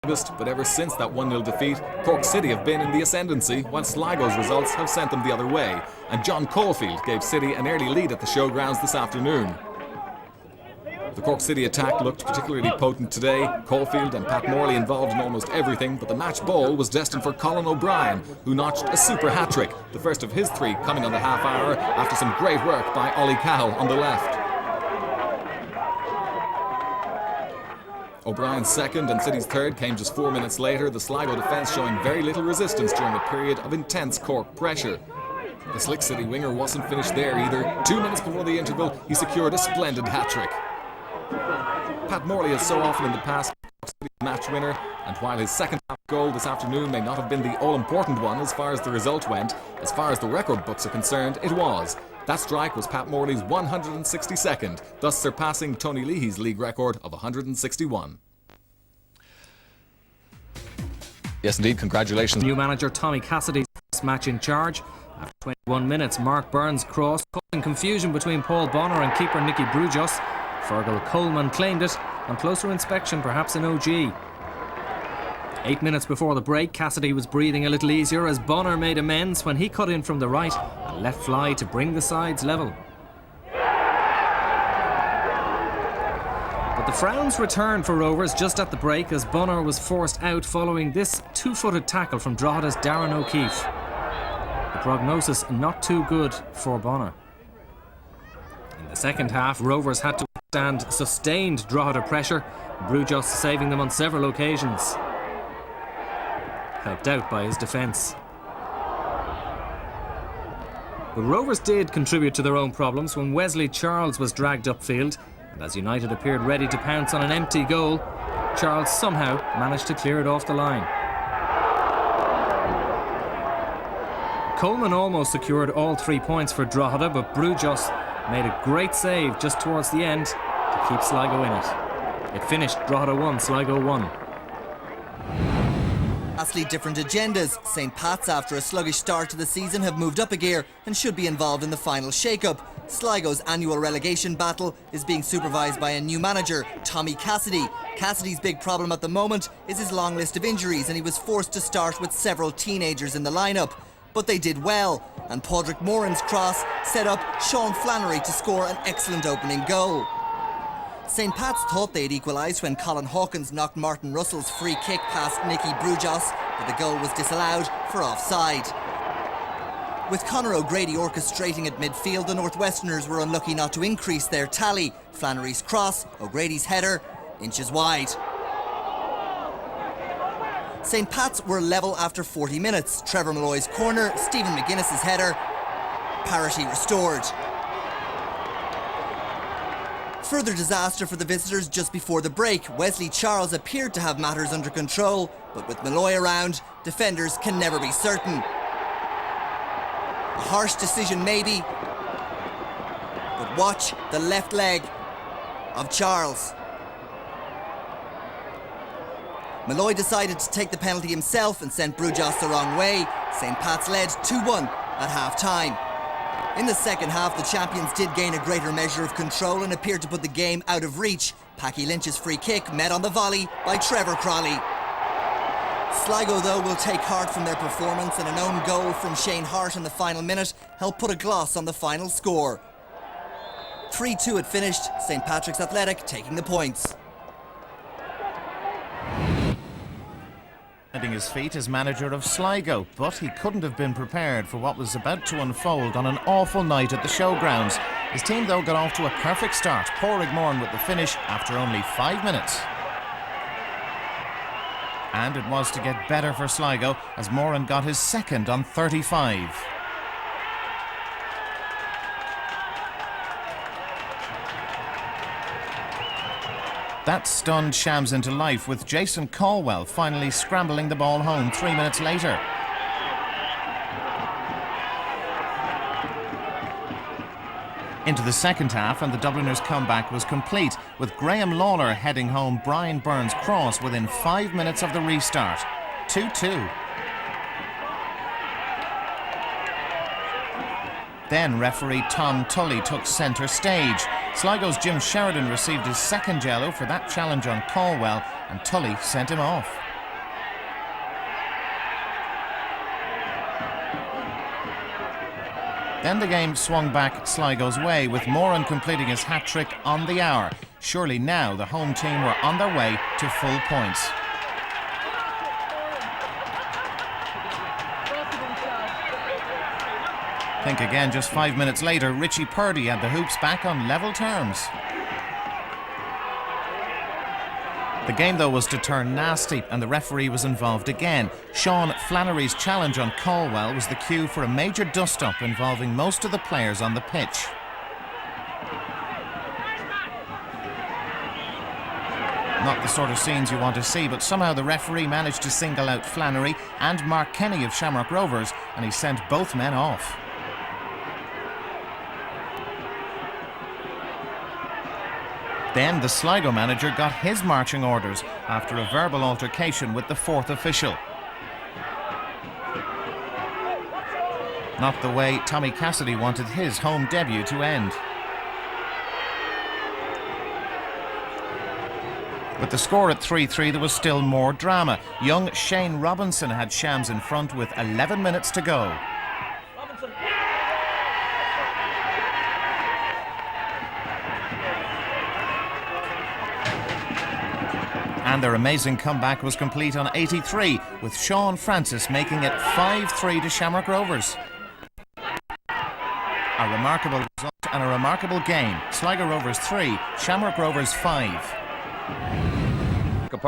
But ever since that 1-0 defeat, Cork City have been in the ascendancy, while Sligo's results have sent them the other way. And John Caulfield gave City an early lead at the showgrounds this afternoon. The Cork City attack looked particularly potent today. Caulfield and Pat Morley involved in almost everything, but the match ball was destined for Colin O'Brien, who notched a super hat-trick, the first of his 3 coming on the half hour after some great work by Ollie Cahill on the left. O'Brien's second and City's third came just 4 minutes later, the Sligo defence showing very little resistance during a period of intense Cork pressure. The Slick City winger wasn't finished there either. 2 minutes before the interval, he secured a splendid hat-trick. Pat Morley has so often in the past been City's match winner, and while his second half goal this afternoon may not have been the all-important one as far as the result went, as far as the record books are concerned, it was. That strike was Pat Morley's 162nd, thus surpassing Tony Leahy's league record of 161. Yes, indeed, congratulations. New manager Tommy Cassidy's first match in charge. After 21 minutes, Mark Burns' cross causing confusion between Paul Bonner and keeper Nicky Brujos. Fergal Coleman claimed it. On closer inspection, perhaps an OG. 8 minutes before the break, Cassidy was breathing a little easier as Bonner made amends when he cut in from the right and let fly to bring the sides level. But the frowns returned for Rovers just at the break as Bonner was forced out following this 2-footed tackle from Drogheda's Darren O'Keefe. The prognosis not too good for Bonner. In the second half, Rovers had to withstand sustained Drogheda pressure, Brujos saving them on several occasions. Helped out by his defence. But Rovers did contribute to their own problems when Wesley Charles was dragged upfield, and as United appeared ready to pounce on an empty goal, Charles somehow managed to clear it off the line. Coleman almost secured all 3 points for Drogheda, but Brujos made a great save just towards the end to keep Sligo in it. It finished Drogheda 1, Sligo 1. Vastly different agendas. St Pat's, after a sluggish start to the season, have moved up a gear and should be involved in the final shake-up. Sligo's annual relegation battle is being supervised by a new manager, Tommy Cassidy. Cassidy's big problem at the moment is his long list of injuries, and he was forced to start with several teenagers in the lineup. But they did well, and Padraig Moran's cross set up Sean Flannery to score an excellent opening goal. St Pat's thought they'd equalised when Colin Hawkins knocked Martin Russell's free kick past Nicky Brujos, but the goal was disallowed for offside. With Conor O'Grady orchestrating at midfield, the Northwesterners were unlucky not to increase their tally. Flannery's cross, O'Grady's header, inches wide. St Pat's were level after 40 minutes. Trevor Malloy's corner, Stephen McGuinness's header, parity restored. Further disaster for the visitors just before the break. Wesley Charles appeared to have matters under control, but with Malloy around, defenders can never be certain. A harsh decision maybe, but watch the left leg of Charles. Malloy decided to take the penalty himself and sent Brujos the wrong way. St Pat's led 2-1 at half-time. In the second half, the champions did gain a greater measure of control and appeared to put the game out of reach. Packy Lynch's free kick met on the volley by Trevor Crawley. Sligo, though, will take heart from their performance, and an own goal from Shane Hart in the final minute helped put a gloss on the final score. 3-2 it finished, St Patrick's Athletic taking the points. Finding his feet as manager of Sligo, but he couldn't have been prepared for what was about to unfold on an awful night at the showgrounds. His team, though, got off to a perfect start. Padraig Moran with the finish after only 5 minutes. And it was to get better for Sligo as Moran got his second on 35. That stunned Shams into life, with Jason Caldwell finally scrambling the ball home 3 minutes later. Into the second half, and the Dubliners' comeback was complete, with Graham Lawler heading home Brian Byrne's cross within 5 minutes of the restart. 2-2. Then referee Tom Tully took centre stage. Sligo's Jim Sheridan received his second yellow for that challenge on Caldwell, and Tully sent him off. Then the game swung back Sligo's way, with Moran completing his hat-trick on the hour. Surely now the home team were on their way to full points. Think again just 5 minutes later, Richie Purdy had the hoops back on level terms. The game though was to turn nasty and the referee was involved again. Sean Flannery's challenge on Caldwell was the cue for a major dust-up involving most of the players on the pitch. Not the sort of scenes you want to see, but somehow the referee managed to single out Flannery and Mark Kenny of Shamrock Rovers, and he sent both men off. Then the Sligo manager got his marching orders after a verbal altercation with the fourth official. Not the way Tommy Cassidy wanted his home debut to end. With the score at 3-3, there was still more drama. Young Shane Robinson had Shams in front with 11 minutes to go. And their amazing comeback was complete on 83, with Sean Francis making it 5-3 to Shamrock Rovers. A remarkable result and a remarkable game. Sligo Rovers 3, Shamrock Rovers 5. Park